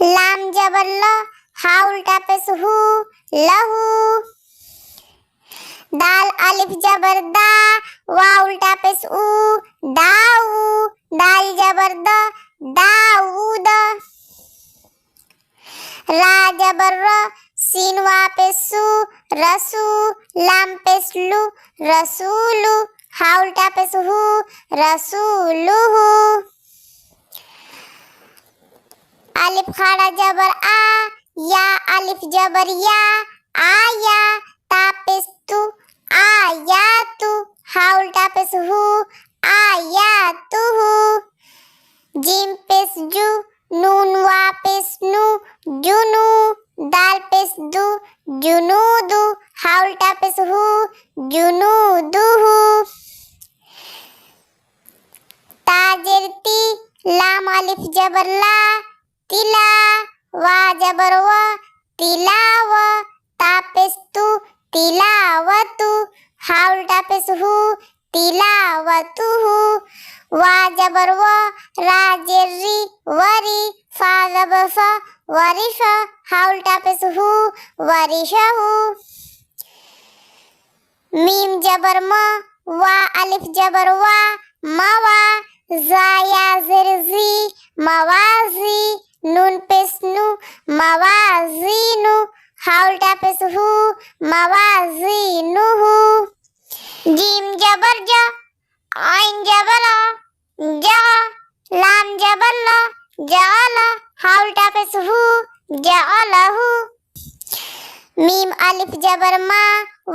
लाम जबर ल, हा उल्टा पेश हु, लहू। दाल अलिफ जबर दा, वा उल्टा पेश उ, दाऊ। दाल जबर द, दाऊद। रा जबर र, सीन वा पेश सु, रसू। लाम पेश लु, रसूलु। हा उल्टा पेश हु, रसूलुहु। अलिफ खड़ा जबर आ, या अलिफ जबर या, आया। ता पेश तु, आयातु। हा उल्टा पेश हु, आयातुहु। जीम पेश जु, नून वा पेश नु, जुनू। दाल पेश दु, जुनूदु। हा उल्टा पेश हु, जुनूदुहु। ता जेर ती, लाम अलिफ जबर ला, तिला। वा जबर व, तिलाव। ता पेश तु, तिलावतु। हा उल्टा पेश हु, तिलावतुहु। वा जबर व, रा जेर री, वरी। फा जबर फ, वरिफ। हा उल्टा पेश हु, वरिशहु। मीम जबर म, वा अलिफ जबर वा, मवा। ज़ाया ज़ेर ज़ी, मवाज़ी। नून पेश नु, मवाज़ीनु। हा उल्टा पेश हु, मवाज़ीनुहु। जीम जबर ज, आइन जबर आ, जा। लाम जबर ल, जाल। हा उल्टा पेश हु, जालहु। मीम अलिफ जबर मा,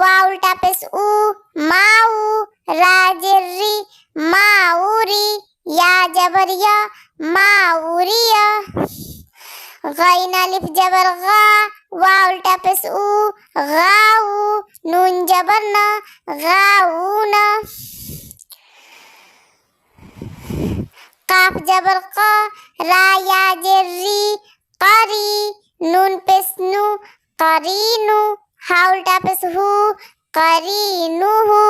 वा उल्टा पेश उ, माऊ। रा जेर री, माऊरी। या जबर या, माऊरिया। गैन अलिफ जबर गा, वा उल्टा पेश उ, गाऊ। नून जबर न, गाऊन। काफ जबर क, रा या जेर री, करी। नून पेश नु, करीनु। हा उल्टा पेश हु, करीनुहु।